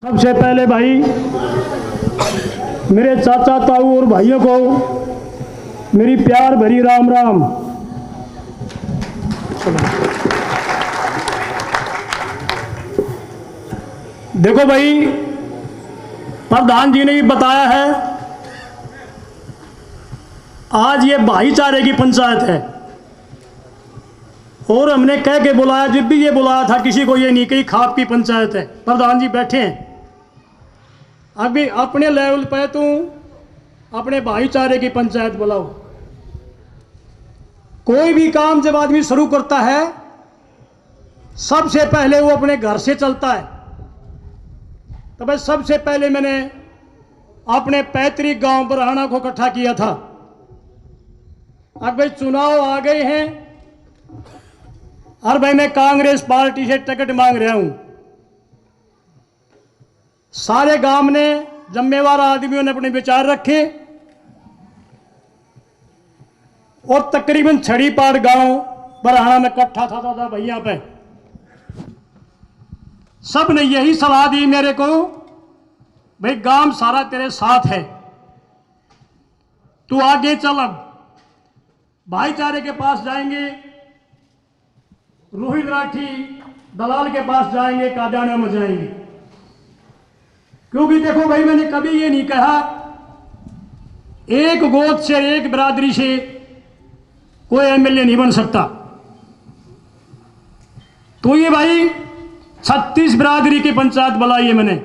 सबसे पहले भाई मेरे चाचा ताऊ और भाइयों को मेरी प्यार भरी राम राम। देखो भाई, प्रधान जी ने भी बताया है, आज ये भाईचारे की पंचायत है और हमने कह के बुलाया, जब भी ये बुलाया था किसी को ये नहीं कही खाप की पंचायत है। प्रधान जी बैठे हैं, अभी अपने लेवल पे तू अपने भाईचारे की पंचायत बुलाओ। कोई भी काम जब आदमी शुरू करता है सबसे पहले वो अपने घर से चलता है। तो भाई सबसे पहले मैंने अपने पैतृक गांव बरहाना को इकट्ठा किया था। अब भाई चुनाव आ गए हैं और भाई मैं कांग्रेस पार्टी से टिकट मांग रहा हूं। सारे गांव ने जिम्मेवार आदमियों ने अपने विचार रखे और तकरीबन छड़ीपाड़ गांव बरहाना में इकट्ठा था दादा भैया पे। सब ने यही सलाह दी मेरे को, भाई गांव सारा तेरे साथ है, तू आगे चल। अब भाईचारे के पास जाएंगे, रोहित राठी दलाल के पास जाएंगे, कादियाना में जाएंगे। क्योंकि देखो भाई, मैंने कभी ये नहीं कहा एक गोद से एक बिरादरी से कोई एमएलए नहीं बन सकता। तो ये भाई 36 बिरादरी की पंचायत बुलाई है मैंने।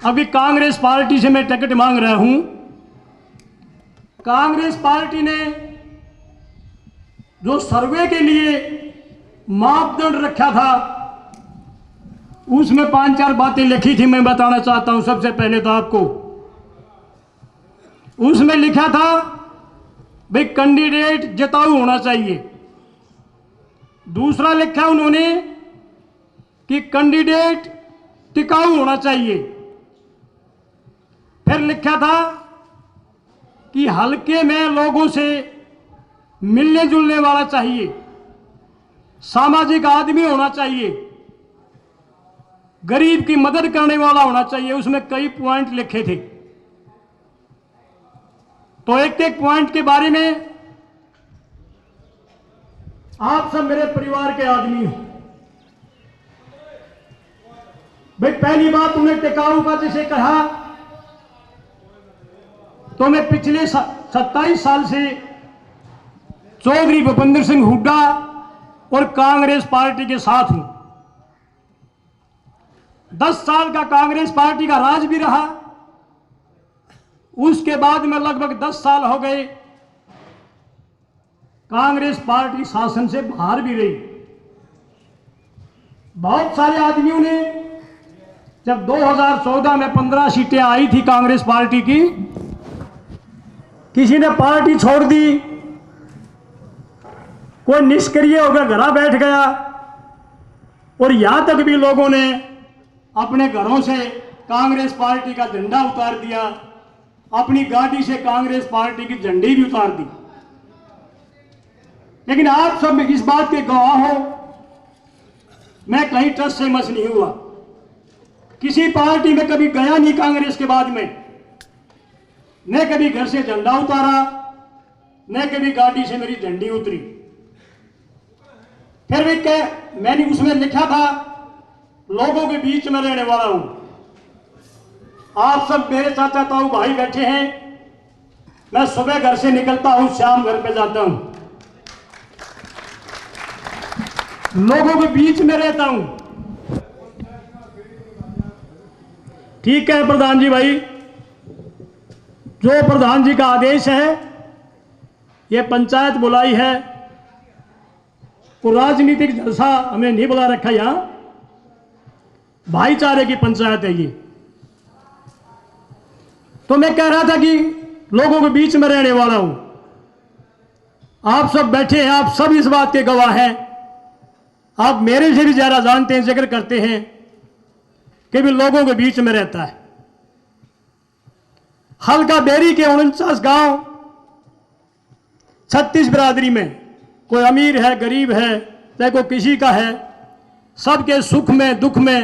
अभी कांग्रेस पार्टी से मैं टिकट मांग रहा हूं। कांग्रेस पार्टी ने जो सर्वे के लिए मापदंड रखा था उसमें 5-4 बातें लिखी थी, मैं बताना चाहता हूं। सबसे पहले तो आपको उसमें लिखा था भाई कैंडिडेट जिताऊ होना चाहिए। दूसरा लिखा उन्होंने कि कैंडिडेट टिकाऊ होना चाहिए। फिर लिखा था कि हल्के में लोगों से मिलने जुलने वाला चाहिए, सामाजिक आदमी होना चाहिए, गरीब की मदद करने वाला होना चाहिए। उसमें कई पॉइंट लिखे थे। तो एक एक पॉइंट के बारे में आप सब मेरे परिवार के आदमी हो। भाई पहली बात उन्हें टिकाऊ का जैसे कहा, तो मैं पिछले 27 साल से चौधरी भूपेंद्र सिंह हुड्डा और कांग्रेस पार्टी के साथ हूं। 10 साल का कांग्रेस पार्टी का राज भी रहा। उसके बाद में लगभग 10 साल हो गए कांग्रेस पार्टी शासन से बाहर भी रही। बहुत सारे आदमियों ने, जब 2014 में 15 सीटें आई थी कांग्रेस पार्टी की, किसी ने पार्टी छोड़ दी, कोई निष्क्रिय होकर घर बैठ गया, और यहां तक भी लोगों ने अपने घरों से कांग्रेस पार्टी का झंडा उतार दिया, अपनी गाड़ी से कांग्रेस पार्टी की झंडी भी उतार दी। लेकिन आप सब इस बात के गवाह हो, मैं कहीं ट्रस्ट से मस नहीं हुआ, किसी पार्टी में कभी गया नहीं कांग्रेस के बाद में, न कभी घर से झंडा उतारा, न कभी गाड़ी से मेरी झंडी उतरी। फिर भी मैंने उसमें लिखा था लोगों के बीच में रहने वाला हूं। आप सब मेरे चाचा ताऊ भाई बैठे हैं। मैं सुबह घर से निकलता हूं, शाम घर पे जाता हूं, लोगों के बीच में रहता हूं। ठीक है प्रधान जी, भाई जो प्रधान जी का आदेश है, ये पंचायत बुलाई है, को राजनीतिक जलसा हमें नहीं बुला रखा, यहां भाईचारे की पंचायत है ये। तो मैं कह रहा था कि लोगों के बीच में रहने वाला हूं। आप सब बैठे हैं, आप सब इस बात के गवाह हैं। आप मेरे से भी ज्यादा जानते हैं, जिक्र करते हैं कि भी लोगों के बीच में रहता है। हल्का बेरी के 49 गांव 36 बिरादरी में, कोई अमीर है, गरीब है, चाहे कोई किसी का है, सबके सुख में दुख में,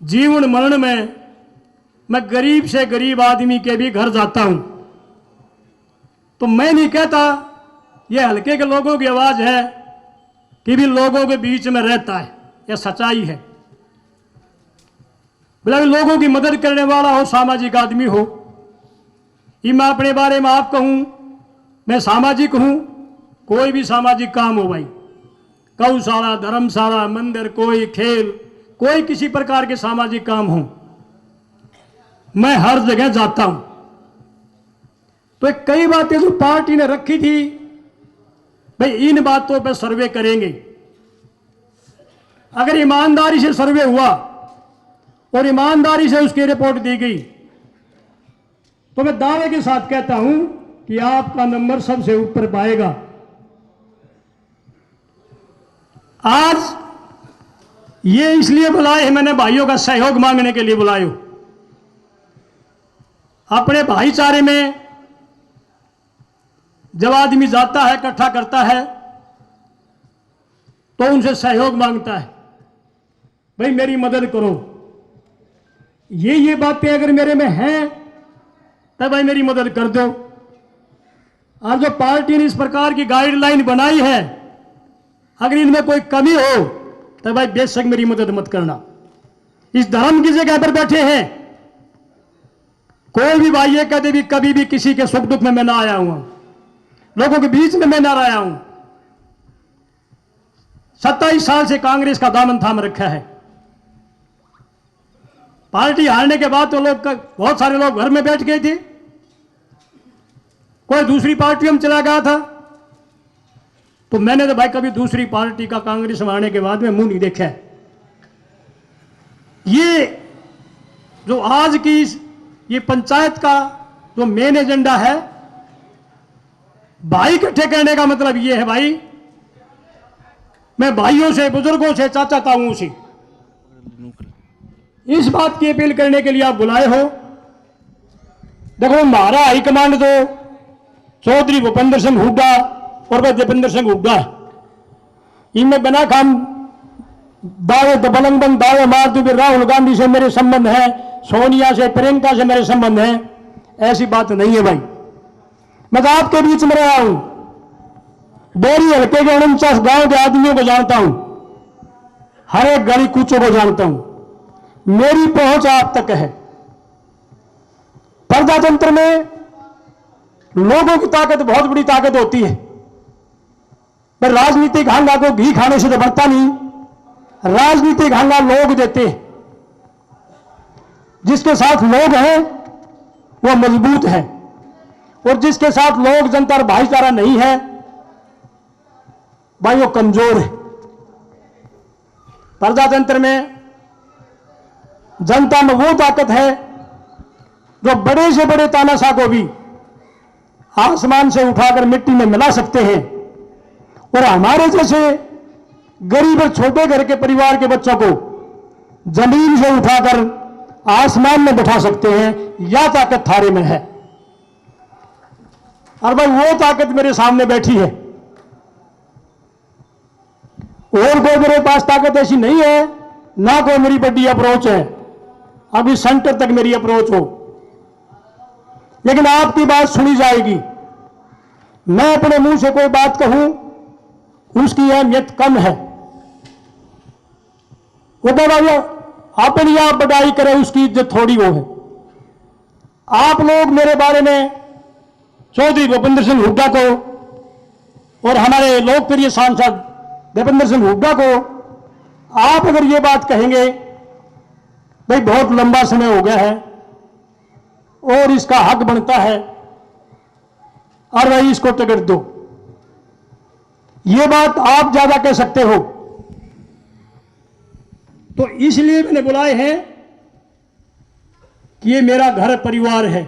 जीवन मरण में मैं गरीब से गरीब आदमी के भी घर जाता हूं। तो मैं नहीं कहता ये हल्के के लोगों की आवाज है कि भी लोगों के बीच में रहता है, यह सच्चाई है। बोला लोगों की मदद करने वाला हो, सामाजिक आदमी हो। ये मैं अपने बारे में आप कहूं, मैं सामाजिक हूं। कोई भी सामाजिक काम हो भाई, गौशाला, धर्मशाला, मंदिर, कोई खेल, कोई किसी प्रकार के सामाजिक काम हो, मैं हर जगह जाता हूं। तो कई बातें जो पार्टी ने रखी थी भाई, इन बातों पर सर्वे करेंगे। अगर ईमानदारी से सर्वे हुआ और ईमानदारी से उसकी रिपोर्ट दी गई तो मैं दावे के साथ कहता हूं कि आपका नंबर सबसे ऊपर पाएगा। आज ये इसलिए बुलाए हैं मैंने, भाइयों का सहयोग मांगने के लिए बुलाए हो। अपने भाईचारे में जब आदमी जाता है, इकट्ठा करता है, तो उनसे सहयोग मांगता है, भाई मेरी मदद करो। ये बातें अगर मेरे में हैं तब भाई मेरी मदद कर दो। और जो पार्टी ने इस प्रकार की गाइडलाइन बनाई है, अगर इनमें कोई कमी हो तो भाई बेशक मेरी मदद मत करना। इस धर्म की जगह पर बैठे हैं, कोई भी भाई ये कहते भी कभी भी किसी के सुख दुख में मैं ना आया हूं, लोगों के बीच में मैं ना रहा हूं। 27 साल से कांग्रेस का दामन थाम रखा है। पार्टी हारने के बाद तो लोग, बहुत सारे लोग घर में बैठ गए थे, कोई दूसरी पार्टियों में चला गया था। तो मैंने तो भाई कभी दूसरी पार्टी का कांग्रेस में आने के बाद में मुंह नहीं देखा है। ये जो आज की ये पंचायत का जो मेन एजेंडा है, भाई इकट्ठे करने का मतलब ये है भाई, मैं भाइयों से, बुजुर्गों से, चाचा ताऊओं से इस बात की अपील करने के लिए आप बुलाए हो। देखो हमारा हाईकमांड तो चौधरी भूपेंद्र सिंह हुड्डा और वह दीपेंद्र सिंह हुड्डा, इनमें बिना काम दावे तो बलंगबंद दावे मार दो भी राहुल गांधी से मेरे संबंध है, सोनिया से, प्रियंका से मेरे संबंध है, ऐसी बात नहीं है भाई। मैं तो आपके बीच में रहा हूं, बेरी हल्के के 49 गांव के आदमियों को जानता हूं, हर एक गली कूचों को जानता हूं, मेरी पहुंच आप तक है। प्रजातंत्र में लोगों की ताकत बहुत बड़ी ताकत होती है। पर राजनीतिक हंगा को घी खाने से तो बढ़ता नहीं, राजनीतिक हंगा लोग देते हैं। जिसके साथ लोग हैं वो मजबूत है, और जिसके साथ लोग, जनता और भाईचारा नहीं है भाई, वो कमजोर है। प्रजातंत्र में जनता में वो ताकत है जो बड़े से बड़े तानाशाह को भी आसमान से उठाकर मिट्टी में मिला सकते हैं, और हमारे जैसे गरीब और छोटे घर के परिवार के बच्चों को जमीन से उठाकर आसमान में बैठा सकते हैं। यह ताकत थारे में है, और भाई वो ताकत मेरे सामने बैठी है। और कोई मेरे पास ताकत ऐसी नहीं है, ना कोई मेरी बड़ी अप्रोच है, अभी सेंटर तक मेरी अप्रोच हो, लेकिन आपकी बात सुनी जाएगी। मैं अपने मुंह से कोई बात कहूं उसकी अहमियत कम है। वो भाई अपनी आप बढ़ाई करें, उसकी इज्जत थोड़ी वो है। आप लोग मेरे बारे में चौधरी भूपेंद्र सिंह हुड्डा को और हमारे लोकप्रिय सांसद दीपेंद्र सिंह हुड्डा को आप अगर ये बात कहेंगे भाई बहुत लंबा समय हो गया है और इसका हक बनता है और भाई इसको टिकट दो, ये बात आप ज्यादा कह सकते हो। तो इसलिए मैंने बुलाए हैं कि ये मेरा घर परिवार है।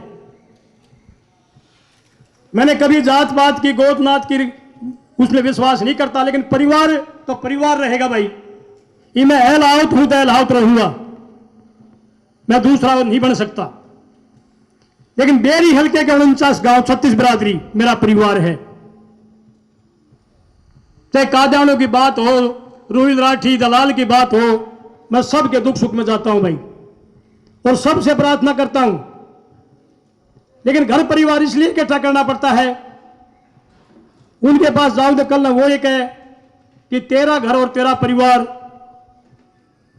मैंने कभी जात पात की, गोत-नात की उसमें विश्वास नहीं करता, लेकिन परिवार तो परिवार रहेगा भाई। ये मैं एलाउत हूं तो एलाउत रहूंगा, मैं दूसरा नहीं बन सकता। लेकिन बेरी हल्के के 49 गांव 36 बिरादरी मेरा परिवार है। चाहे कादियानों की बात हो, रोहित राठी दलाल की बात हो, मैं सबके दुख सुख में जाता हूं भाई, और सबसे प्रार्थना करता हूं। लेकिन घर परिवार इसलिए इकट्ठा करना पड़ता है, उनके पास जाऊं तो कल वो ये कहे कि तेरा घर और तेरा परिवार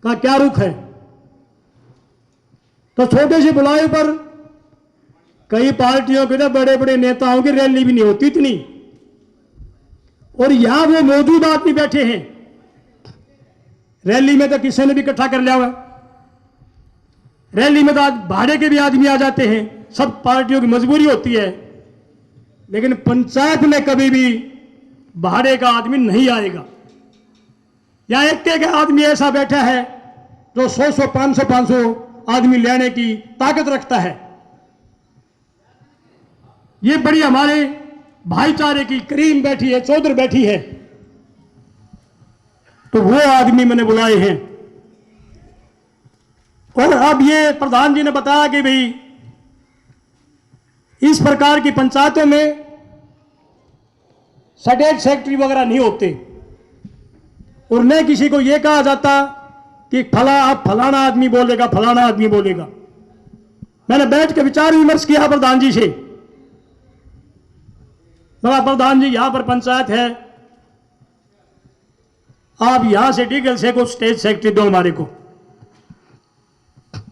का क्या रुख है। तो छोटे से बुलाए पर कई पार्टियों के बड़े बड़े नेताओं की रैली भी नहीं होती इतनी, और यहां वो मौजूद आदमी बैठे हैं। रैली में तो किसी ने भी इकट्ठा कर लिया हुआ, रैली में तो आज भाड़े के भी आदमी आ जाते हैं, सब पार्टियों की मजबूरी होती है। लेकिन पंचायत में कभी भी भाड़े का आदमी नहीं आएगा। यहां एक आदमी ऐसा बैठा है जो 100 500 आदमी लेने की ताकत रखता है। ये बड़ी हमारे भाईचारे की करीम बैठी है, चौधर बैठी है, तो वो आदमी मैंने बुलाए हैं। और अब ये प्रधान जी ने बताया कि भाई इस प्रकार की पंचायतों में स्टेट सेक्रेटरी वगैरह नहीं होते, और न किसी को यह कहा जाता कि फलाना आदमी बोलेगा, फलाना आदमी बोलेगा। मैंने बैठ के विचार विमर्श किया प्रधान जी से, बोला प्रधान जी यहां पर पंचायत है, आप यहां से डीगल से को स्टेट सेक्रेटरी दो हमारे को।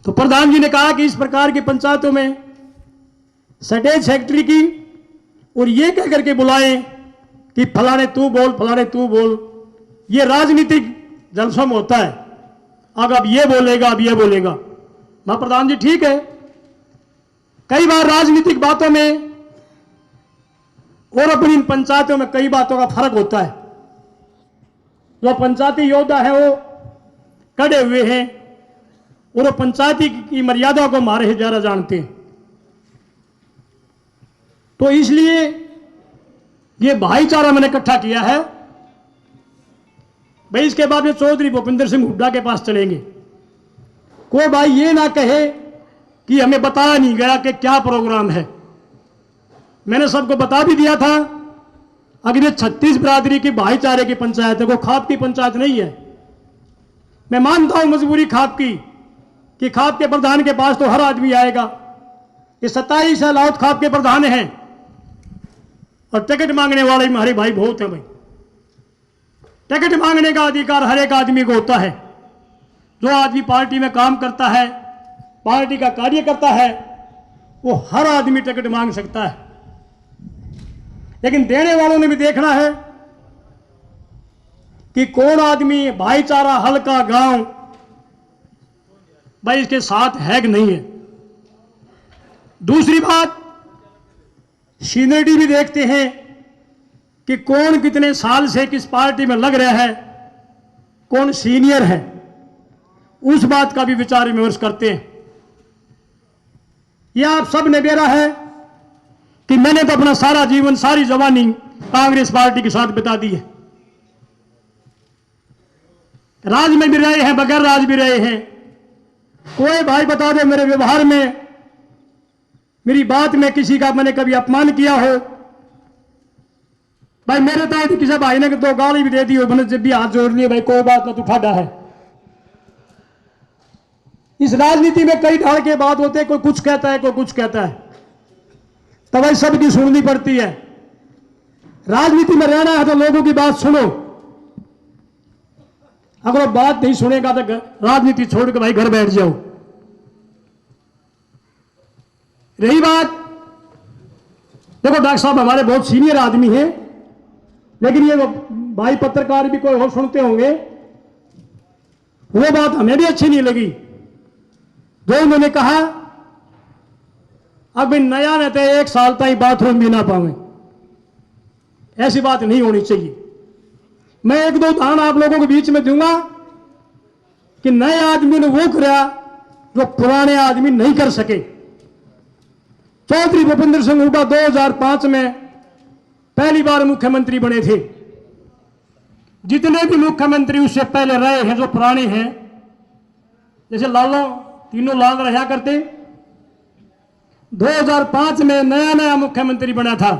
तो प्रधान जी ने कहा कि इस प्रकार की पंचायतों में स्टेट सेक्रेटरी की और ये कह करके बुलाएं कि फलाने तू बोल, फलाने तू बोल, ये राजनीतिक जलसम होता है। अगर अब ये बोलेगा, अब ये बोलेगा। मैं प्रधान जी ठीक है, कई बार राजनीतिक बातों में और अपनी पंचायतों में कई बातों का फर्क होता है। जो पंचायती योद्धा है वो कड़े हुए हैं, और वो पंचायती की मर्यादा को हमारे ज्यादा जानते हैं। तो इसलिए ये भाईचारा मैंने इकट्ठा किया है। भाई इसके बाद में चौधरी भूपेंद्र सिंह हुड्डा के पास चलेंगे। कोई भाई ये ना कहे कि हमें बताया नहीं गया कि क्या प्रोग्राम है। मैंने सबको बता भी दिया था। अगर ये 36 बिरादरी की भाईचारे की पंचायत है, कोई खाप की पंचायत नहीं है। मैं मानता हूं मजबूरी खाप की, कि खाप के प्रधान के पास तो हर आदमी आएगा। ये 27 अलाउत खाप के प्रधान हैं, और टिकट मांगने वाले हमारे भाई बहुत हैं। भाई टिकट मांगने का अधिकार हर एक आदमी को होता है। जो आदमी पार्टी में काम करता है, पार्टी का कार्य करता है, वो हर आदमी टिकट मांग सकता है। लेकिन देने वालों ने भी देखना है कि कौन आदमी भाईचारा, हल्का, गांव भाई इसके साथ है कि नहीं है। दूसरी बात, सीनियरिटी भी देखते हैं कि कौन कितने साल से किस पार्टी में लग रहा है, कौन सीनियर है, उस बात का भी विचार विमर्श करते हैं। यह आप सब ने बेरा है कि मैंने तो अपना सारा जीवन, सारी जवानी कांग्रेस पार्टी के साथ बिता दी है। राज में भी रहे हैं, बगैर राज भी रहे हैं। कोई भाई बता दे मेरे व्यवहार में, मेरी बात में किसी का मैंने कभी अपमान किया हो? भाई मेरे तो किसी भाई ने तो गाली भी दे दी हो, मैंने जब भी हाथ जोड़ लिए, भाई कोई बात ना, तू ठाडा है। इस राजनीति में कई ढाल के बात होते हैं, कोई कुछ कहता है, कोई कुछ कहता है, तो भाई सबकी सुननी पड़ती है। राजनीति में रहना है तो लोगों की बात सुनो। अगर वो बात नहीं सुनेगा तो राजनीति छोड़ के भाई घर बैठ जाओ। रही बात, देखो डॉक्टर साहब हमारे बहुत सीनियर आदमी हैं, लेकिन ये भाई पत्रकार भी कोई और सुनते होंगे, वो बात हमें भी अच्छी नहीं लगी जो उन्होंने कहा अब नया रहते 1 साल तक बाथरूम भी ना पावे। ऐसी बात नहीं होनी चाहिए। मैं 1-2 उदाहरण आप लोगों के बीच में दूंगा कि नए आदमी ने वो किया जो पुराने आदमी नहीं कर सके। चौधरी भूपेंद्र सिंह हुड्डा 2005 में पहली बार मुख्यमंत्री बने थे। जितने भी मुख्यमंत्री उससे पहले रहे हैं जो पुराने हैं, जैसे लालों तीनों लाल रहा करते, 2005 में नया मुख्यमंत्री बना था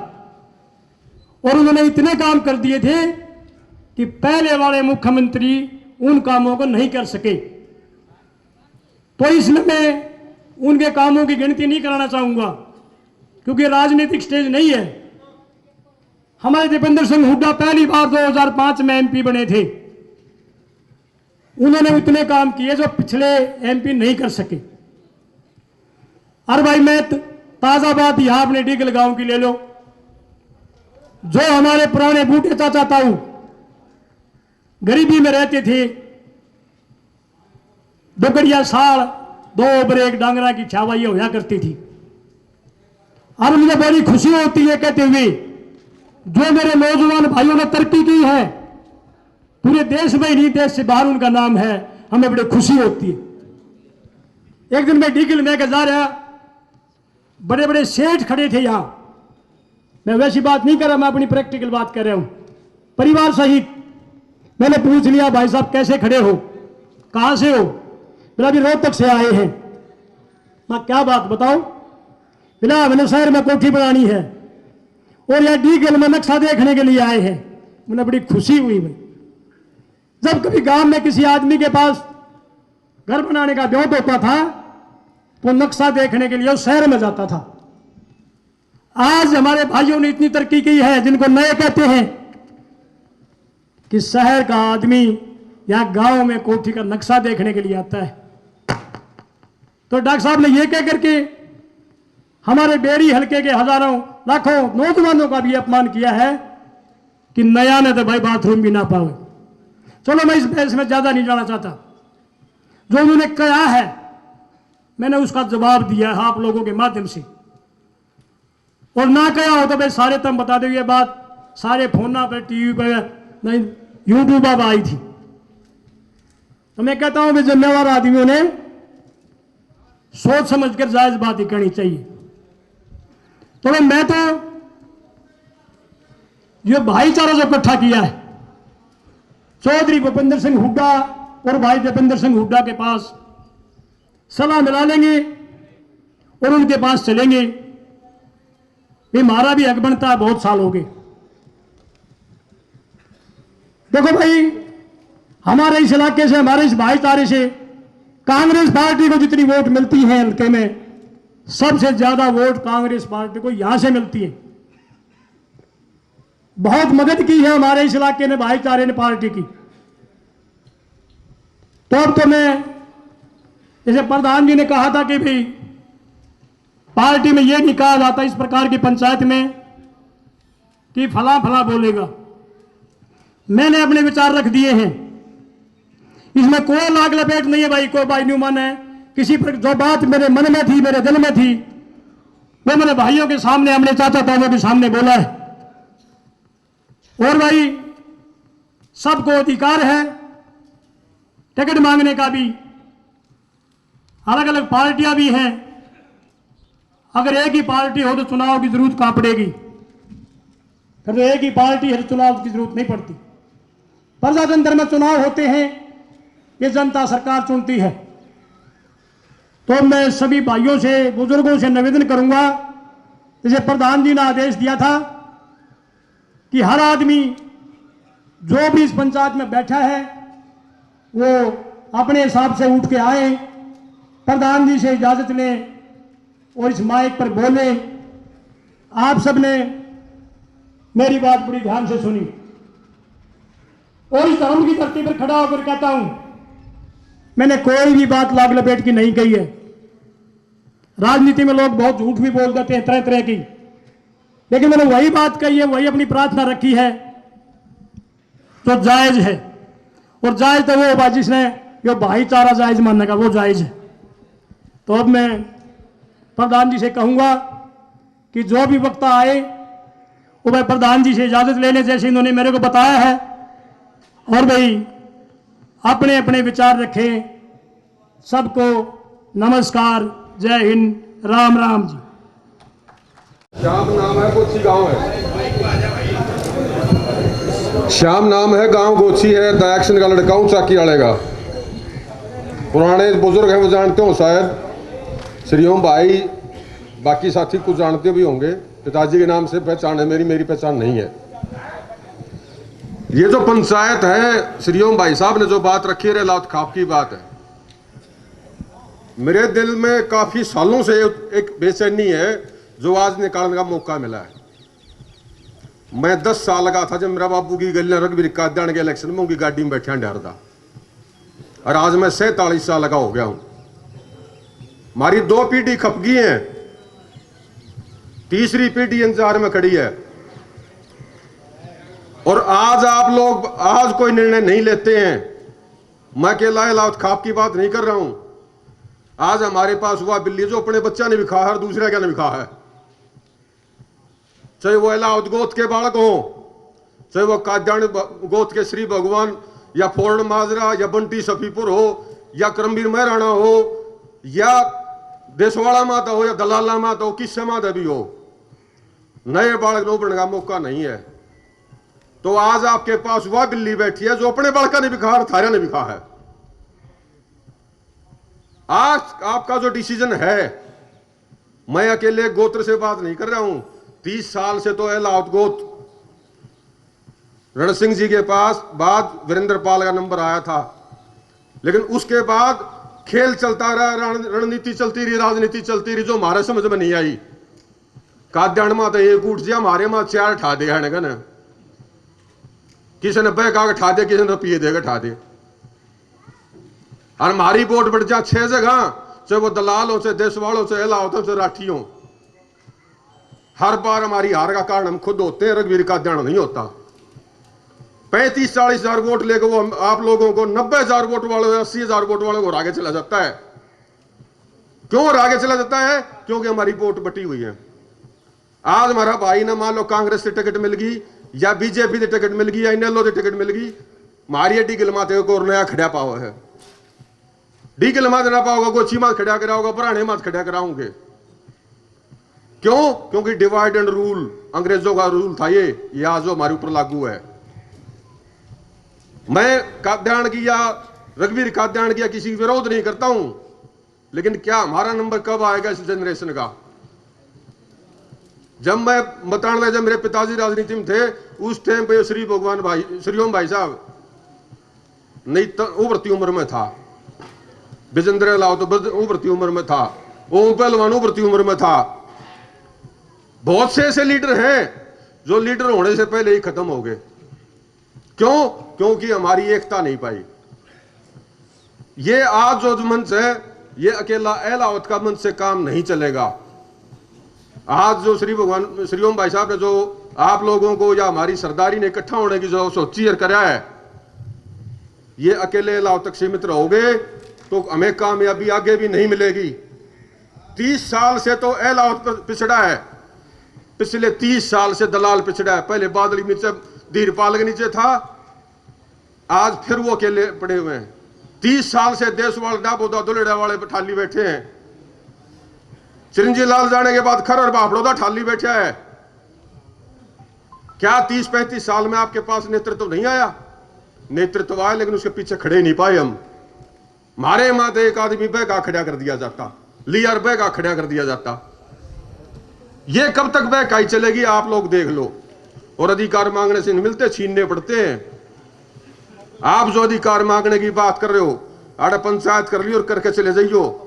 और उन्होंने इतने काम कर दिए थे कि पहले वाले मुख्यमंत्री उन कामों को नहीं कर सके। तो इसमें मैं उनके कामों की गिनती नहीं कराना चाहूंगा क्योंकि राजनीतिक स्टेज नहीं है। हमारे दीपेंद्र सिंह हुड्डा पहली बार 2005 में एमपी बने थे। उन्होंने उतने काम किए जो पिछले एमपी नहीं कर सके। और भाई मैं ताजा बात यहां अपने डीगल गांव की ले लो। जो हमारे पुराने बूढ़े चाचा ताऊ गरीबी में रहते थे, दुगड़िया साल 2 बरेक डांगरा की छावाई होया करती थी। और मुझे बड़ी खुशी होती है कहते हुए जो मेरे नौजवान भाइयों ने तरक्की की है, पूरे देश में ही नहीं देश से बाहर उनका नाम है, हमें बड़ी खुशी होती है। एक दिन मैं डीगल में जा रहा, बड़े बड़े सेठ खड़े थे यहां। मैं वैसी बात नहीं कर रहा, मैं अपनी प्रैक्टिकल बात कर रहा हूं, परिवार सहित। मैंने पूछ लिया भाई साहब कैसे खड़े हो, कहां से हो? बोला अभी रोहतक से आए हैं। मैं क्या बात बताओ? बोला मैंने शहर में कोठी बनानी है और यह डीगल में नक्शा देखने के लिए आए हैं। मुझे बड़ी खुशी हुई भाई। जब कभी गांव में किसी आदमी के पास घर बनाने का ब्योत होता था तो नक्शा देखने के लिए उस शहर में जाता था। आज हमारे भाइयों ने इतनी तरक्की की है, जिनको नए कहते हैं, कि शहर का आदमी या गांव में कोठी का नक्शा देखने के लिए आता है। तो डॉक्टर साहब ने यह कह करके हमारे बेरी हलके के हजारों लाखों नौजवानों का भी अपमान किया है कि नया ने तो भाई बाथरूम भी ना पाओ। चलो मैं इस बहस में ज्यादा नहीं जाना चाहता। जो उन्होंने कहा है मैंने उसका जवाब दिया है आप लोगों के माध्यम से। और ना कहा हो तो भाई सारे तुम बता दो, ये बात सारे फोन पर, टीवी पर, नहीं यूट्यूब पर आई थी। तो मैं कहता हूं भी जिम्मेवार आदमियों ने सोच समझकर जायज बात ही करनी चाहिए। तो मैं तो ये भाईचारा जो इकट्ठा किया है, चौधरी भूपेंद्र सिंह हुड्डा और भाई दीपेंद्र सिंह हुड्डा के पास सलाह मिला लेंगे और उनके पास चलेंगे। ये हमारा भी हक बनता है, बहुत साल हो गए। देखो भाई, हमारे इस इलाके से, हमारे इस भाईचारे से कांग्रेस पार्टी को जितनी वोट मिलती है हल्के में, सबसे ज्यादा वोट कांग्रेस पार्टी को यहां से मिलती है। बहुत मदद की है हमारे इस इलाके ने, भाईचारे ने पार्टी की। तो अब तो मैं, जैसे प्रधान जी ने कहा था कि भाई पार्टी में यह नहीं कहा जाता इस प्रकार की पंचायत में कि फला फला बोलेगा। मैंने अपने विचार रख दिए हैं, इसमें कोई लाग लपेट नहीं है भाई, कोई भाई न्यूमन है। किसी पर जो बात मेरे मन में थी, मेरे दिल में थी, वो मेरे भाइयों के सामने, हमने चाचा ताऊ के सामने बोला है। और भाई सबको अधिकार है टिकट मांगने का भी। अलग अलग पार्टियां भी हैं। अगर एक ही पार्टी हो तो चुनाव की जरूरत कहां पड़ेगी? फिर तो एक ही पार्टी है तो चुनाव की जरूरत नहीं पड़ती। प्रजातंत्र में चुनाव होते हैं, ये जनता सरकार चुनती है। तो मैं सभी भाइयों से, बुजुर्गों से निवेदन करूंगा, जैसे प्रधान जी ने आदेश दिया था कि हर आदमी जो भी इस पंचायत में बैठा है वो अपने हिसाब से उठ के आए, प्रधान जी से इजाजत लें और इस माइक पर बोले। आप सबने मेरी बात बड़ी ध्यान से सुनी और इस धर्म की धरती पर खड़ा होकर कहता हूं, मैंने कोई भी बात लाग लपेट की नहीं कही है। राजनीति में लोग बहुत झूठ भी बोल देते हैं तरह तरह की, लेकिन मैंने वही बात कही है, वही अपनी प्रार्थना रखी है तो जायज है। और जायज तो वो होगा जिसने जो भाईचारा जायज मानने का, वो जायज है। तो अब मैं प्रधान जी से कहूंगा कि जो भी वक्त आए वो भाई प्रधान जी से इजाजत लेने जैसे इन्होंने मेरे को बताया है, और भाई अपने अपने विचार रखें। सबको नमस्कार, जय हिंद, राम राम जी। श्याम नाम है, गोची गांव है। श्याम नाम है, गांव गोची है, दयाक्शन का लड़का हूं, चाकी वाले का। पुराने बुजुर्ग हैं, वो जानते हो शायद, श्री ओम भाई, बाकी साथी कुछ जानते भी होंगे। पिताजी के नाम से पहचान है मेरी पहचान नहीं है। ये जो पंचायत है, श्रीओम भाई साहब ने जो बात रखी है, लात खाप की बात है। मेरे दिल में काफी सालों से एक बेचैनी है जो आज निकालने का मौका मिला है। मैं 10 साल लगा था जब मेरा बाबू की गली रघुवीर काद्यान के इलेक्शन में उनकी गाड़ी में बैठा डर था, और आज मैं 47 साल लगा हो गया हूं। हमारी 2 पीढ़ी खप गई है, तीसरी पीढ़ी इंतजार में खड़ी है। और आज आप लोग आज कोई निर्णय नहीं लेते हैं। मैं अकेला लात खाप की बात नहीं कर रहा हूं। आज हमारे पास हुआ बिल्ली जो अपने बच्चा ने भी खा है, दूसरा क्या ने भी खा है, चाहे वो इलाहाबाद गोत के बालक हो, चाहे वो काद्यान गोत के श्री भगवान या फोर्ड माजरा या बंटी सफीपुर हो या करमवीर महराणा हो या देशवाड़ा माता हो या दलाला माता हो, किससे माता भी हो, नए बालक नो बनने का मौका नहीं है। तो आज आपके पास वह बिल्ली बैठी है जो अपने बालका ने भी खा और थारा ने भी खा है। आज आपका जो डिसीजन है, मैं अकेले गोत्र से बात नहीं कर रहा हूं। 30 साल से तो इलाहाबाद गोत रण सिंह जी के पास बाद वीरेंद्र पाल का नंबर आया था, लेकिन उसके बाद खेल चलता रहा, रणनीति चलती रही, राजनीति चलती रही, जो हमारे समझ में नहीं आई। काद्यान मां तो एक उठ दिया, हमारे मां 4 ठा दे है ना, किसी ने बह ठा दे, किसी ने रुपये देगा ठा दे। और हमारी वोट बढ़ जा 6 जगह, चाहे वो दलाल हो, चाहे देशवाल हो, चाहे इलाहाबाद हो, चाहे राठी हो। हर बार हमारी हार का कारण हम खुद होते हैं, रघुवीर काद्यान नहीं होता। 35-40 हजार वोट लेकर वो आप लोगों को 90,000 वोट वालों, 80,000 वोट वालों को आगे चला जाता है। क्यों आगे चला जाता है? क्योंकि हमारी वोट बटी हुई है। आज हमारा भाई ने मान लो कांग्रेस से टिकट मिल गई या बीजेपी से टिकट मिल गई या इनेलो से टिकट मिल गई, मारी डी गिलमाते को नया खड़ा पाओ है, डी गिलमा देना पाओगा, गोची मात खड़ा कराओगा, पुराने मात खड़ा कराओगे। क्यों? क्योंकि डिवाइड एंड रूल अंग्रेजों का रूल था, ये आज जो हमारे ऊपर लागू है। मैं काद्यान की या रघुवीर काद्यान की या किसी की विरोध नहीं करता हूं, लेकिन क्या हमारा नंबर कब आएगा इस जनरेशन का? जब मैं बताने, जब मेरे पिताजी राजनीति में थे, उस टाइम पे श्री भगवान भाई, श्रीओम भाई साहब नहीं तो उभरती उम्र में था, विजेंद्र लाओ तो उभरती उम्र में था, ओम पहलवान उभरती उम्र में था। बहुत से ऐसे लीडर हैं जो लीडर होने से पहले ही खत्म हो गए। क्यों? क्योंकि हमारी एकता नहीं पाई। ये आज जो मंच है, ये अकेला इलाहाबाद का मंच से काम नहीं चलेगा। आज जो श्री भगवान श्रीओम भाई साहब ने जो आप लोगों को या हमारी सरदारी ने इकट्ठा होने की जो सोची और करा है, ये अकेले इलाहाबाद तक सीमित रहोगे तो हमें कामयाबी आगे भी नहीं मिलेगी। 30 साल से तो इलाहाबाद पिछड़ा है, पिछले 30 साल से दलाल पिछड़ा है। पहले बादली नीचे धीरपाल के नीचे था, आज फिर वो अकेले पड़े हुए हैं। 30 साल से देशवाल डाबोदा दुलेड़ा वाले ठाली बैठे हैं। चिरंजी लाल जाने के बाद खर और बापड़ोदा ठाली बैठा है। क्या 30-35 साल में आपके पास नेतृत्व नहीं आया? नेतृत्व आया, लेकिन उसके पीछे खड़े नहीं पाए हम। मारे माते एक आदमी बैगा खड़ा कर दिया जाता, लियर बैगा खड़ा कर दिया जाता। ये कब तक बहकाई चलेगी? आप लोग देख लो। और अधिकार मांगने से नहीं मिलते, छीनने पड़ते हैं। आप जो अधिकार मांगने की बात कर रहे हो, आड़ा पंचायत कर लियो और करके चले जाइयो।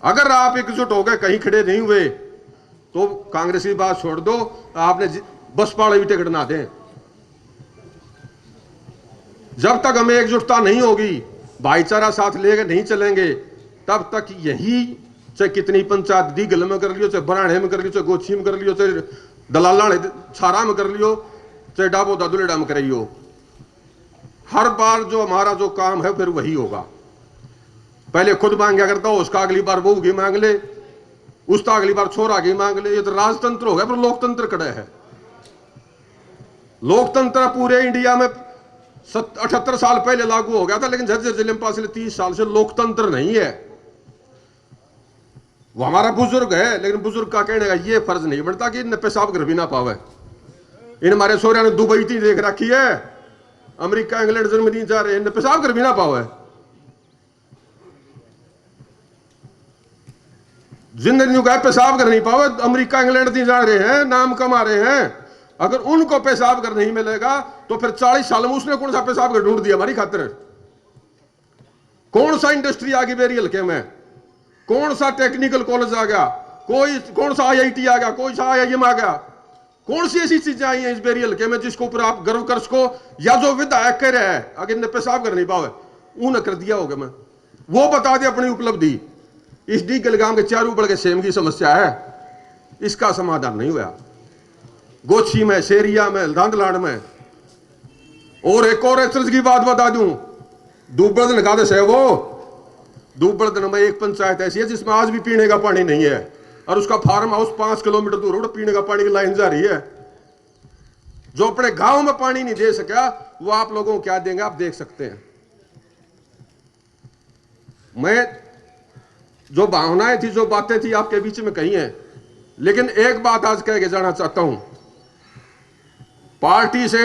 अगर आप एकजुट हो गए, कहीं खड़े नहीं हुए, तो कांग्रेस की बात छोड़ दो, आपने बसपा वाले भी टिकट ना दें। जब तक हमें एकजुटता नहीं होगी, भाईचारा साथ लेकर नहीं चलेंगे, तब तक यही, चाहे कितनी पंचायत दीगल में कर लियो, चाहे बराणे में कर लियो, चाहे गोची में कर लियो, चाहे दलाला छारा में कर लियो, चाहे डाबोदा दुलेड़ा में करियो, हर बार जो हमारा जो काम है फिर वही होगा। पहले खुद मांगा करता हो, उसका अगली बार बहू की मांग ले, उसका अगली बार छोरा की मांग ले। ये तो राजतंत्र हो गया, पर लोकतंत्र कड़े है। लोकतंत्र पूरे इंडिया में 78 साल पहले लागू हो गया था, लेकिन झज्जर जिले में पिछले 30 साल से लोकतंत्र नहीं है। वो हमारा बुजुर्ग है, लेकिन बुजुर्ग का कहने का ये फर्ज नहीं बनता कि इन पेशाब घर भी ना पावे। इन हमारे सोरिया ने दुबई थी देख रखी है, अमेरिका इंग्लैंड जर्मनी जा रहे हैं, पेशाब घर भी ना पावे। जिंदगी का पेशाब कर नहीं पावे, अमेरिका इंग्लैंड नहीं जा रहे हैं, नाम कमा रहे हैं। अगर उनको पेशाब कर नहीं मिलेगा तो फिर 40 साल में उसने कौन सा पेशाब ढूंढ दिया हमारी खातिर? कौन सा इंडस्ट्री आ गई बेरी हल्के में? कौन सा टेक्निकल कॉलेज आ गया? कौन सा IIT आ गया? कोई सा IIM आ गया? कौन सी ऐसी चीजें आई हैं इस बेरी हल्के में जिसको ऊपर आप गर्व कर सको? या जो विधायक कह रहे हैं अगर इन्हें पेशाब कर नहीं पावे उन्हें कर दिया होगा, मैं वो बता दे अपनी उपलब्धि। इस डी गलगाम के चारों ऊपर के सेम की समस्या है, इसका समाधान नहीं हुआ। गोची में, शेरिया में, धांधलाड़ में। और एक और ऐसी की बात बता दूं, दुबड़दन का दस है वो। दुबड़दन में एक पंचायत ऐसी है जिसमें आज भी पीने का पानी नहीं है, और उसका फार्म हाउस 5 किलोमीटर दूर पीने का पानी की लाइन जा रही है। जो अपने गांव में पानी नहीं दे सका वो आप लोगों को क्या देंगे, आप देख सकते हैं। मैं जो भावनाएं थी, जो बातें थी आपके बीच में कही हैं, लेकिन एक बात आज कह के जाना चाहता हूं। पार्टी से,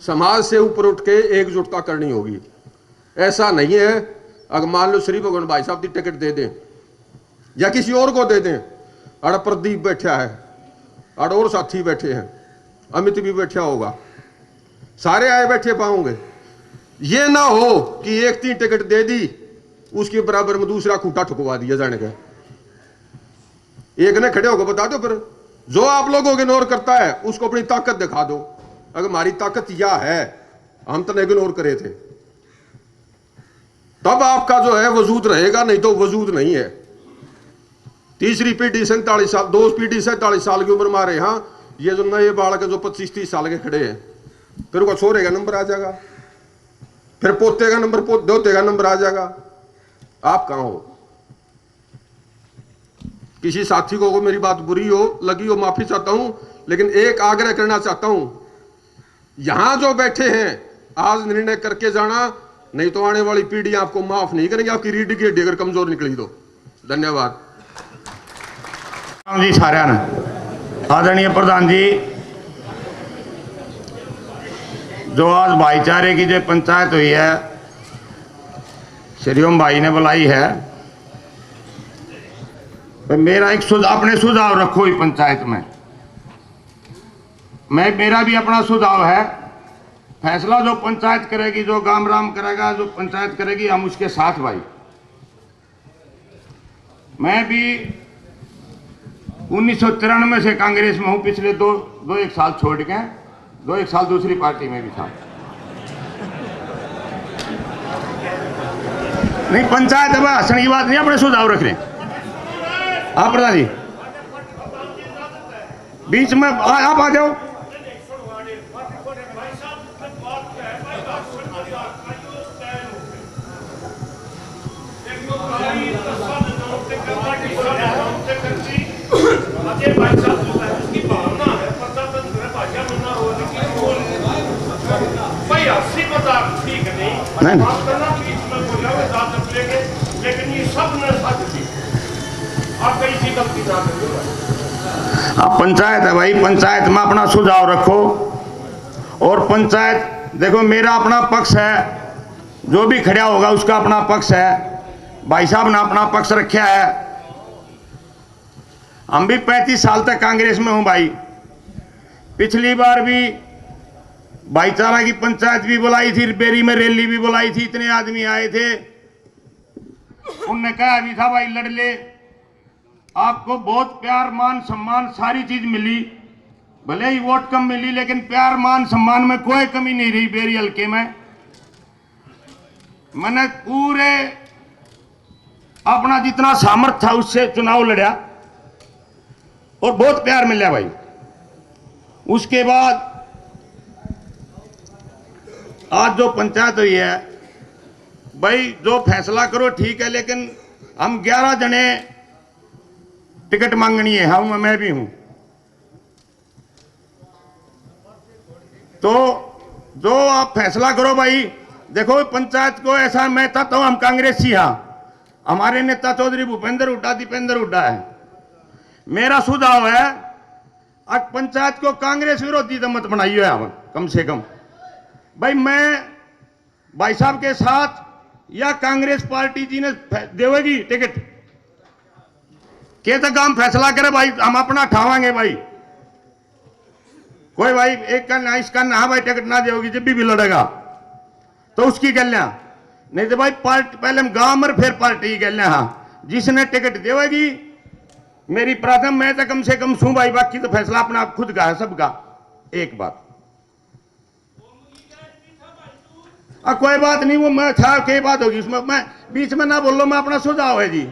समाज से ऊपर उठ के एकजुटता करनी होगी। ऐसा नहीं है अगर मान लो श्री भगवान भाई साहब की टिकट दे दें या किसी और को दे दें, अड़ प्रदीप बैठा है, अड़ और साथी बैठे हैं, अमित भी बैठा होगा, सारे आए बैठे पाओगे। ये ना हो कि एक 3 टिकट दे दी, उसके बराबर में दूसरा खूंटा ठुकवा दिया जाने का। एक ने खड़े होकर बता दो, फिर जो आप लोगों को इग्नोर करता है उसको अपनी ताकत दिखा दो। अगर हमारी ताकत यह है, हम तो इग्नोर करे थे, तब आपका जो है वजूद रहेगा, नहीं तो वजूद नहीं है। तीसरी पीढ़ी 47 साल, 2 पीढ़ी 47 साल की उम्र में आ रहे। हाँ, ये जो नए बालक जो 25-30 साल के खड़े हैं, फिर वो छोरे का नंबर आ जाएगा, फिर पोते का नंबर, दोते का नंबर आ जाएगा। आप कहां हो? किसी साथी को मेरी बात बुरी हो लगी हो, माफी चाहता हूं, लेकिन एक आग्रह करना चाहता हूं, यहां जो बैठे हैं आज निर्णय करके जाना, नहीं तो आने वाली पीढ़ी आपको माफ नहीं करेंगे। आपकी रीढ़ की हड्डी अगर कमजोर निकली तो। धन्यवाद जी। सारे आदरणीय प्रधान जी, जो आज भाईचारे की जो पंचायत हुई है, श्रीओम भाई ने बुलाई है, तो मेरा एक अपने सुझाव रखो इस पंचायत में। मेरा भी अपना सुझाव है। फैसला जो पंचायत करेगी, जो गाम राम करेगा, जो पंचायत करेगी, हम उसके साथ भाई। मैं भी 1993 से कांग्रेस में हूं, पिछले दो एक साल छोड़ के 2-1 साल दूसरी पार्टी में भी था। नहीं, पंचायत है, हंसने की बात नहीं, अपने सुझाव रख रहे हैं। आप प्रधान जी बीच में आप आ जाओ। नहीं, लेकिन ये सब न सच थी। आप कहीं सी गलती ना करिएगा। आप पंचायत है भाई, पंचायत में अपना सुझाव रखो। और पंचायत देखो, मेरा अपना पक्ष है, जो भी खड़ा होगा उसका अपना पक्ष है। भाई साहब ने अपना पक्ष रखा है। हम भी 35 साल तक कांग्रेस में हूं भाई। पिछली बार भी भाईचारा की पंचायत भी बुलाई थी, बेरी में रैली भी बुलाई थी, इतने आदमी आए थे। उनने कहा भी था भाई लड़ ले, आपको बहुत प्यार मान सम्मान सारी चीज मिली, भले ही वोट कम मिली, लेकिन प्यार मान सम्मान में कोई कमी नहीं रही। बेरी हल्के में मैंने पूरे अपना जितना सामर्थ्य था उससे चुनाव लड़ा और बहुत प्यार मिला भाई। उसके बाद आज जो पंचायत हुई है भाई, जो फैसला करो ठीक है, लेकिन हम 11 जने टिकट मांगनी है, हम मैं भी हूं। तो जो आप फैसला करो भाई। देखो पंचायत को ऐसा, मैं चाहता हूं हम कांग्रेसी, हाँ, हमारे नेता चौधरी भूपेंद्र हुड्डा, दीपेंद्र हुड्डा है। मेरा सुझाव है आज पंचायत को कांग्रेस विरोधी तो मत बनाइए हम, कम से कम भाई। मैं भाई साहब के साथ या कांग्रेस पार्टी जी ने देवेगी टिकट के तक हम फैसला करें भाई, हम अपना ठावांगे भाई। कोई भाई एक का ना इसका ना भाई टिकट ना देगी जब भी लड़ेगा तो उसकी गलियां नहीं तो भाई पार्टी पहले हम गांव में फिर पार्टी की गलियां। हाँ जिसने टिकट देगी मेरी प्रथम मैं तो कम से कम सू भाई, बाकी तो फैसला अपना आप खुद का है सबका। एक बात कोई बात नहीं, वो मैं था क्या बात होगी उसमें, मैं बीच में ना बोल लो, मैं अपना सुझाव है जी।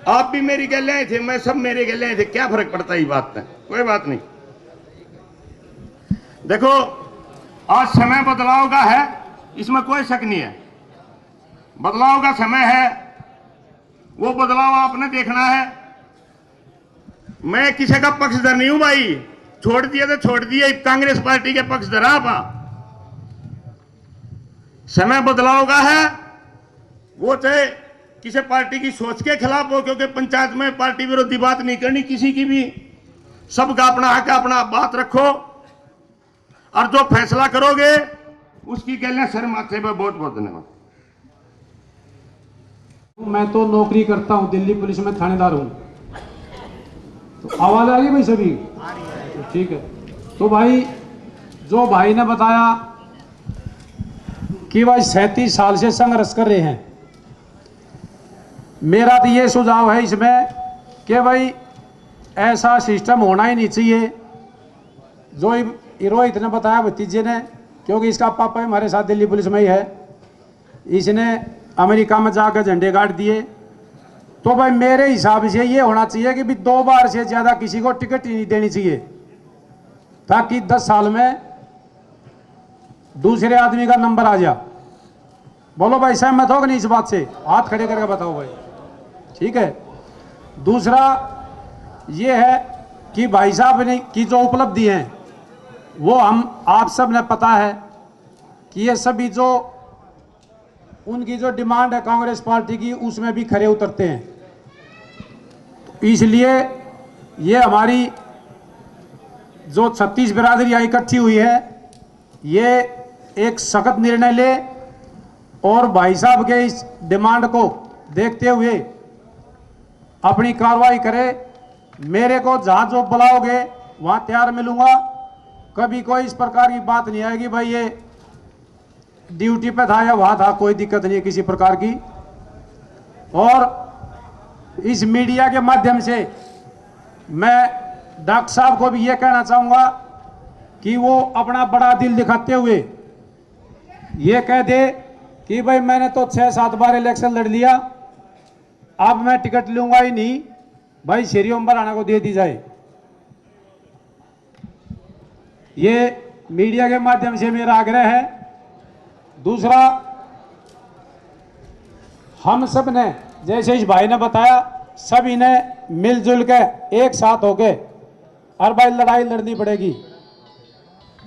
आप भी मेरी गले थे, मैं सब मेरे गले थे, क्या फर्क पड़ता है ये बात में, कोई बात नहीं। देखो आज समय बदलाव का है, इसमें कोई शक नहीं है, बदलाव का समय है, वो बदलाव आपने देखना है। मैं किसी का पक्षधर नहीं हूं भाई, छोड़ दिया तो छोड़ दिया, कांग्रेस पार्टी के पक्षधर आप। समय बदलाव का है, वो चाहे किसी पार्टी की सोच के खिलाफ हो, क्योंकि पंचायत में पार्टी विरोधी बात नहीं करनी किसी की भी, सबका अपना हक, अपना बात रखो और जो फैसला करोगे उसकी गले सर माथे पर। बहुत बहुत धन्यवाद। मैं तो नौकरी करता हूं, दिल्ली पुलिस में थानेदार हूं। तो आवाज आ रही है भाई सभी? तो ठीक है। तो भाई जो भाई ने बताया कि भाई 37 साल से संघर्ष कर रहे हैं, मेरा तो ये सुझाव है इसमें कि भाई ऐसा सिस्टम होना ही नहीं चाहिए जो रोहित ने बताया भतीजे ने, क्योंकि इसका पापा हमारे साथ दिल्ली पुलिस में ही है, इसने अमेरिका में जाकर झंडे गाड़ दिए। तो भाई मेरे हिसाब से ये होना चाहिए कि भी 2 बार से ज़्यादा किसी को टिकट ही नहीं देनी चाहिए, ताकि 10 साल में दूसरे आदमी का नंबर आ जा। बोलो भाई सहमत हो कि नहीं इस बात से? हाथ खड़े करके बताओ भाई। ठीक है। दूसरा ये है कि भाई साहब ने की जो उपलब्धि हैं वो हम आप सब ने पता है कि ये सभी जो उनकी जो डिमांड है कांग्रेस पार्टी की, उसमें भी खरे उतरते हैं। तो इसलिए ये हमारी जो 36 बिरादरी इकट्ठी हुई है, ये एक सख्त निर्णय ले और भाई साहब के इस डिमांड को देखते हुए अपनी कार्रवाई करे। मेरे को जहाँ जो बुलाओगे वहाँ तैयार मिलूंगा, कभी कोई इस प्रकार की बात नहीं आएगी भाई ये ड्यूटी पे था या वहाँ था, कोई दिक्कत नहीं है किसी प्रकार की। और इस मीडिया के माध्यम से मैं डॉक्टर साहब को भी ये कहना चाहूँगा कि वो अपना बड़ा दिल दिखाते हुए ये कह दे कि भाई मैंने तो 6-7 बार इलेक्शन लड़ लिया, अब मैं टिकट लूंगा ही नहीं, भाई श्री ओम राणा को दे दी जाए। ये मीडिया के माध्यम से मेरा आग्रह है। दूसरा, हम सब ने जैसे इस भाई ने बताया, सभी ने मिलजुल के एक साथ होके और भाई लड़ाई लड़नी पड़ेगी।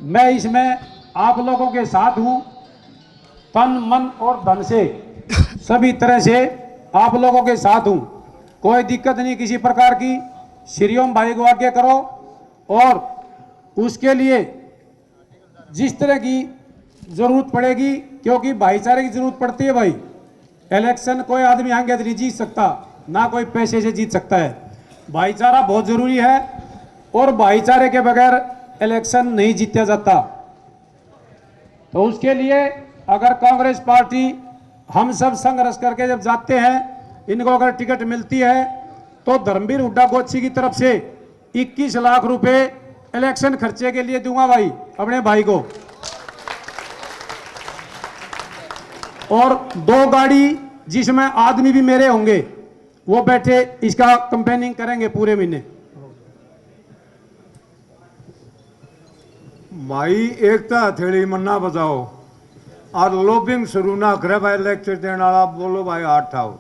मैं इसमें आप लोगों के साथ हूं, तन मन और धन से सभी तरह से आप लोगों के साथ हूं, कोई दिक्कत नहीं किसी प्रकार की। श्री ओम भाई को आगे करो और उसके लिए जिस तरह की जरूरत पड़ेगी, क्योंकि भाईचारे की जरूरत पड़ती है भाई। इलेक्शन कोई आदमी आगे नहीं जीत सकता, ना कोई पैसे से जीत सकता है। भाईचारा बहुत जरूरी है और भाईचारे के बगैर इलेक्शन नहीं जीता जाता। तो उसके लिए अगर कांग्रेस पार्टी हम सब संघर्ष करके जब जाते हैं, इनको अगर टिकट मिलती है तो धर्मवीर हुड्डा गोच्छी की तरफ से 21 लाख रुपए इलेक्शन खर्चे के लिए दूंगा भाई अपने भाई को, और 2 गाड़ी जिसमें आदमी भी मेरे होंगे वो बैठे इसका कैंपेनिंग करेंगे पूरे महीने। भाई एक तो हथेली मन्ना बजाओ और लॉबिंग शुरू ना करे भाई, लेक्चर देने वाला बोलो भाई हाथ ठाओ।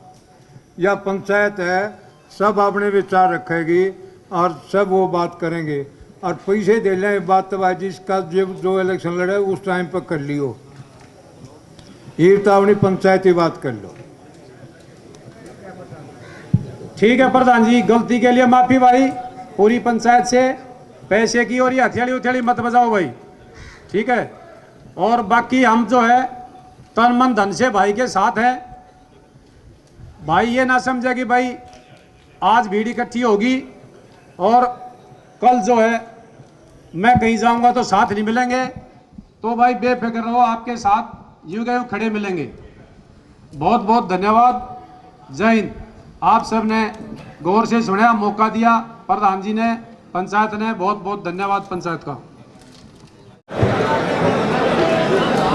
या पंचायत है, सब अपने विचार रखेगी और सब वो बात करेंगे और पैसे दे लें बात तो भाई जिसका जो इलेक्शन लड़े उस टाइम पर कर लियो, ये तो अपनी पंचायती बात कर लो। ठीक है प्रधान जी, गलती के लिए माफी भाई पूरी पंचायत से। पैसे की और ये हथियाली उथियाली मत बजाओ भाई, ठीक है। और बाकी हम जो है तन मन धन से भाई के साथ हैं। भाई ये ना समझे कि भाई आज भीड़ इकट्ठी होगी और कल जो है मैं कहीं जाऊंगा तो साथ नहीं मिलेंगे, तो भाई बेफिक्र रहो, आपके साथ यूं गए खड़े मिलेंगे। बहुत बहुत धन्यवाद। जय हिंद। आप सब ने गौर से सुना, मौका दिया प्रधान जी ने, पंचायत ने, बहुत बहुत धन्यवाद पंचायत का।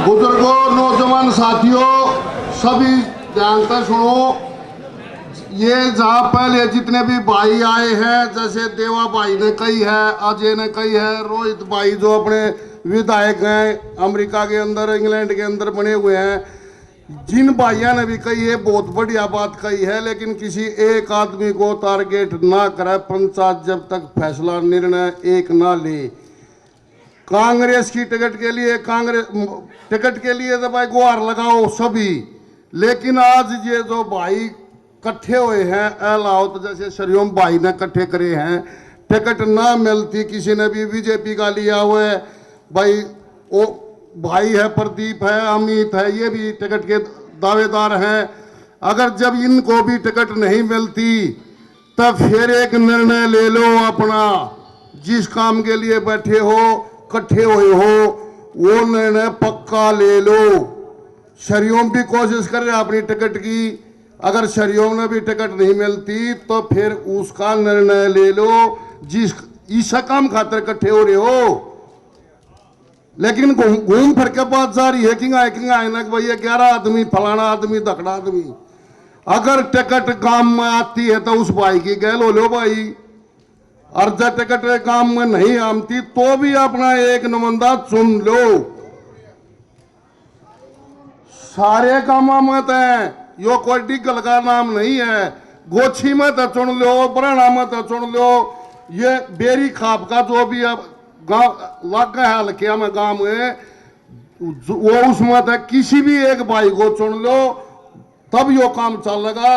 बुजुर्गों, नौजवान साथियों, सभी ध्यान से सुनो। ये जहाँ पहले जितने भी भाई आए हैं, जैसे देवा भाई ने कही है, अजय ने कही है, रोहित भाई जो अपने विधायक हैं अमेरिका के अंदर, इंग्लैंड के अंदर बने हुए हैं, जिन भाइयों ने भी कही है, बहुत बढ़िया बात कही है। लेकिन किसी एक आदमी को टारगेट ना करे पंचायत जब तक फैसला निर्णय एक ना ले। कांग्रेस की टिकट के लिए, कांग्रेस टिकट के लिए तो भाई गुहार लगाओ सभी, लेकिन आज ये जो भाई इकट्ठे हुए हैं अलाउत, जैसे शरियोम भाई ने इकट्ठे करे हैं, टिकट ना मिलती, किसी ने भी बीजेपी का लिया हुआ है भाई, वो भाई है, प्रदीप है, अमित है, ये भी टिकट के दावेदार हैं। अगर जब इनको भी टिकट नहीं मिलती तब फिर एक निर्णय ले लो अपना, जिस काम के लिए बैठे हो, इकट्ठे हुए हो, वो निर्णय पक्का ले लो। शरियोम भी कोशिश कर रहे अपनी टिकट की, अगर शरियोम ने भी टिकट नहीं मिलती तो फिर उसका निर्णय ले लो, जिस इस काम खातिर इकट्ठे हो रहे हो। लेकिन घूम फिर के बात जा रही है कि आए ना कि भाई 11 आदमी, फलाना आदमी, दखड़ा आदमी। अगर टिकट काम में आती है तो उस भाई की गैल हो लो भाई, और जब टिकट काम में नहीं आती तो भी अपना एक नुमाइंदा चुन लो। सारे कामों में तो यो कोई डिगल का नाम नहीं है, गोछी में तो चुन लो, बराना में तो चुन लो, ये बेरी खाप का जो भी अब गाँव लगा है हल्किया में गाँव में, वो उसमें तो किसी भी एक भाई को चुन लो, तब यो काम चलेगा।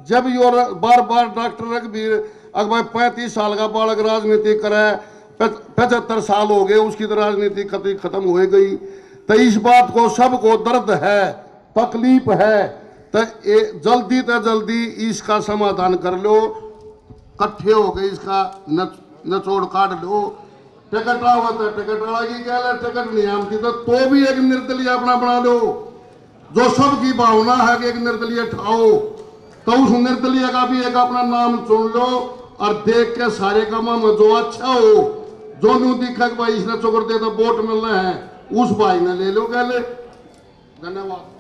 जब यो बार बार डॉक्टर रघुवीर अगर 35 साल का बालक राजनीति करे, 75 साल हो गए, उसकी तो राजनीति खत्म हो गई। तो इस बात को सबको दर्द है, तकलीफ है, तो जल्दी से जल्दी इसका समाधान कर लो, इकट्ठे हो गए इसका नचोड़ काट लो। टिकट हुआ तो टिकट वाला की कह ले, टिकट नहीं आती तो भी एक निर्दलीय अपना बना लो, जो सबकी भावना है कि एक निर्दलीय ठाओ, तो उस निर्दलीय का भी एक अपना नाम चुन लो, और देख के सारे कामों में जो अच्छा हो, जो न्यू दिखा भाई इसने चुकर दे तो वोट मिलना है, उस भाई ने ले लो, कह ले। धन्यवाद।